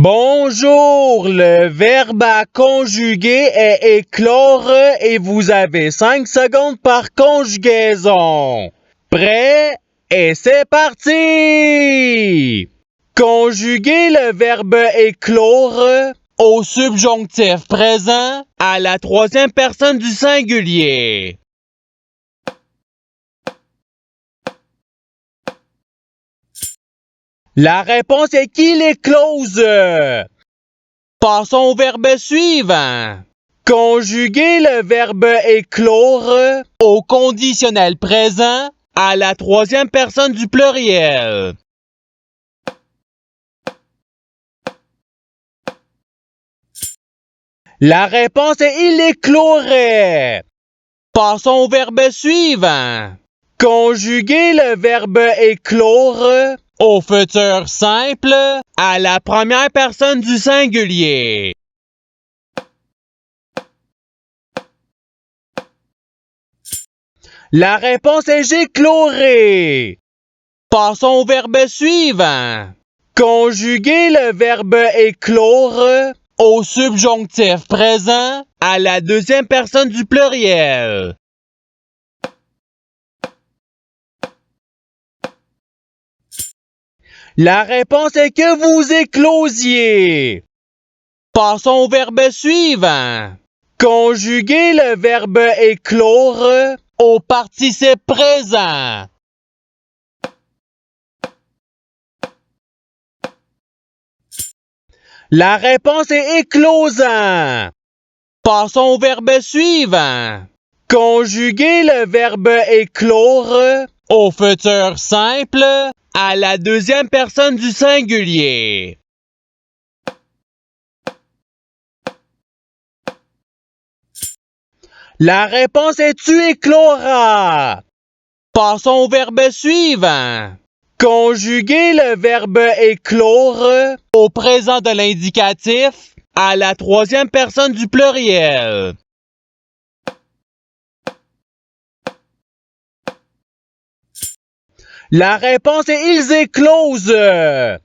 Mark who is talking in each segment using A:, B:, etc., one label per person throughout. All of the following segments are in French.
A: Bonjour, le verbe à conjuguer est éclore et vous avez 5 secondes par conjugaison. Prêt? Et c'est parti! Conjuguer le verbe éclore au subjonctif présent à la troisième personne du singulier. La réponse est qu'il éclose. Passons au verbe suivant. Conjuguer le verbe éclore au conditionnel présent à la troisième personne du pluriel. La réponse est il éclorait. Passons au verbe suivant. Conjuguer le verbe éclore au futur simple à la première personne du singulier. La réponse est j'éclorai. Passons au verbe suivant. Conjuguer le verbe éclore au subjonctif présent à la deuxième personne du pluriel. La réponse est que vous éclosiez. Passons au verbe suivant. Conjuguer le verbe éclore au participe présent. La réponse est éclosant. Passons au verbe suivant. Conjuguer le verbe éclore au futur simple à la deuxième personne du singulier. La réponse est tu écloras. Passons au verbe suivant. Conjuguer le verbe éclore au présent de l'indicatif à la troisième personne du pluriel. La réponse est ils éclosent.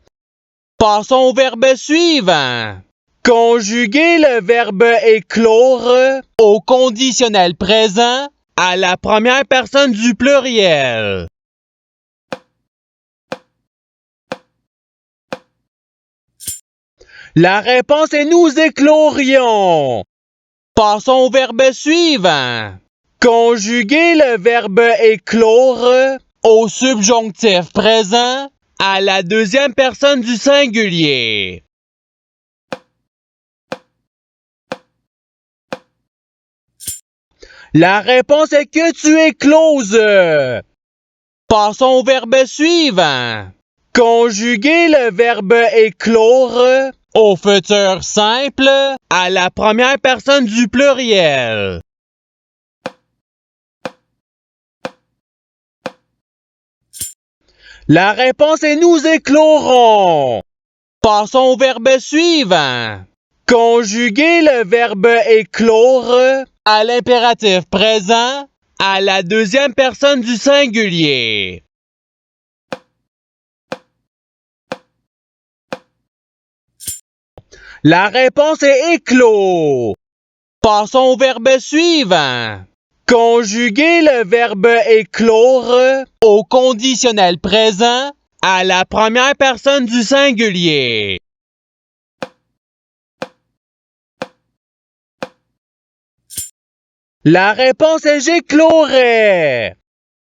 A: Passons au verbe suivant. Conjuguer le verbe éclore au conditionnel présent à la première personne du pluriel. La réponse est nous éclorions. Passons au verbe suivant. Conjuguer le verbe éclore au subjonctif présent à la deuxième personne du singulier. La réponse est que tu écloses. Passons au verbe suivant. Conjuguer le verbe éclore au futur simple à la première personne du pluriel. La réponse est nous éclorons. Passons au verbe suivant. Conjuguer le verbe éclore à l'impératif présent à la deuxième personne du singulier. La réponse est éclos. Passons au verbe suivant. Conjuguer le verbe éclore au conditionnel présent à la première personne du singulier. La réponse est j'éclorais.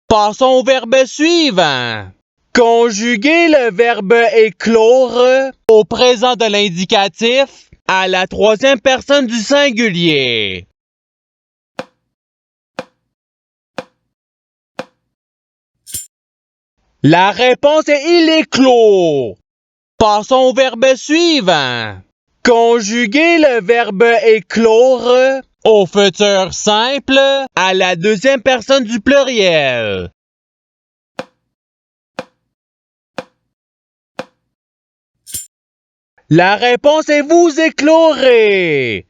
A: Passons au verbe suivant. Conjuguer le verbe éclore au présent de l'indicatif à la troisième personne du singulier. La réponse est il éclos. Passons au verbe suivant. Conjuguer le verbe éclore au futur simple à la deuxième personne du pluriel. La réponse est vous éclorez.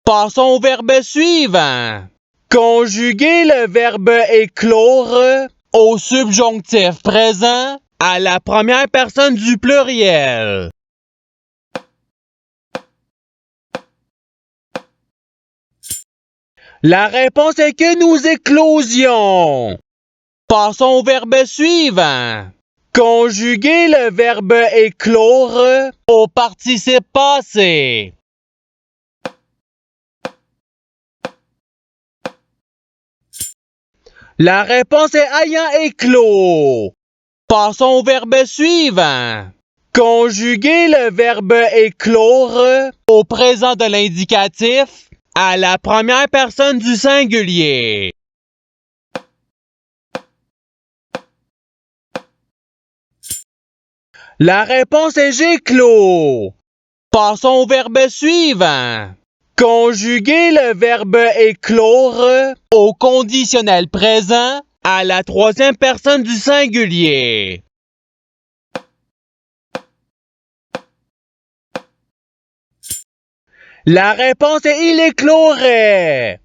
A: Passons au verbe suivant. Conjuguer le verbe éclore au subjonctif présent à la première personne du pluriel. La réponse est que nous éclosions. Passons au verbe suivant. Conjuguer le verbe éclore au participe passé. La réponse est ayant éclos. Passons au verbe suivant. Conjuguer le verbe éclore au présent de l'indicatif à la première personne du singulier. La réponse est j'éclos. Passons au verbe suivant. Conjuguer le verbe éclore au conditionnel présent à la troisième personne du singulier. La réponse est il éclorait.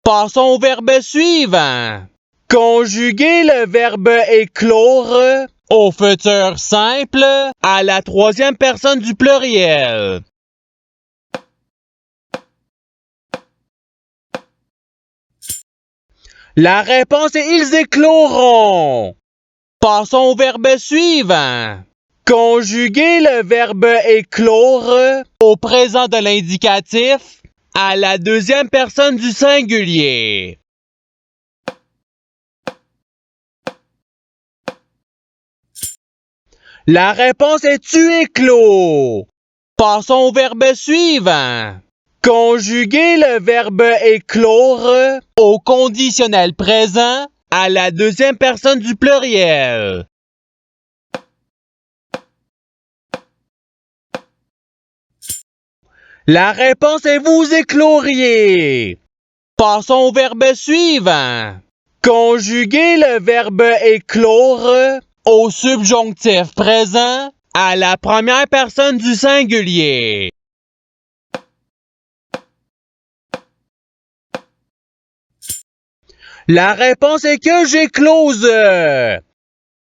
A: Passons au verbe suivant. Conjuguer le verbe éclore au futur simple à la troisième personne du pluriel. La réponse est ils écloront. Passons au verbe suivant. Conjuguer le verbe éclore au présent de l'indicatif à la deuxième personne du singulier. La réponse est tu éclos. Passons au verbe suivant. Conjuguer le verbe éclore au conditionnel présent à la deuxième personne du pluriel. La réponse est vous écloriez. Passons au verbe suivant. Conjuguer le verbe éclore au subjonctif présent à la première personne du singulier. La réponse est que j'éclose.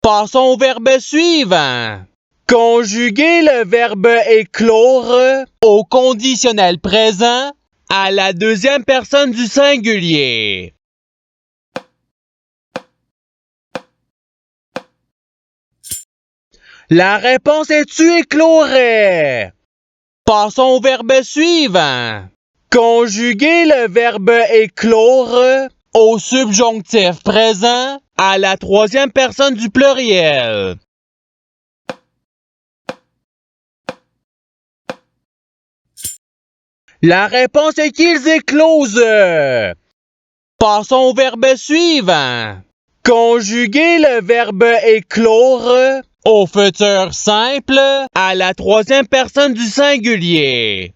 A: Passons au verbe suivant. Conjuguer le verbe éclore au conditionnel présent à la deuxième personne du singulier. La réponse est tu éclorais. Passons au verbe suivant. Conjuguer le verbe éclore au subjonctif présent à la troisième personne du pluriel. La réponse est qu'ils éclosent. Passons au verbe suivant. Conjuguer le verbe éclore au futur simple à la troisième personne du singulier.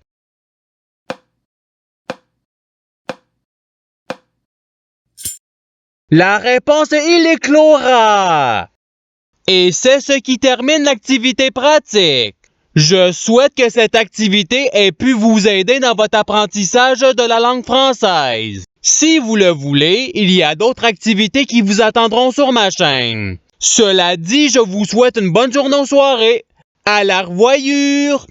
A: La réponse est il éclora. Et c'est ce qui termine l'activité pratique. Je souhaite que cette activité ait pu vous aider dans votre apprentissage de la langue française. Si vous le voulez, il y a d'autres activités qui vous attendront sur ma chaîne. Cela dit, je vous souhaite une bonne journée ou soirée. À la revoyure!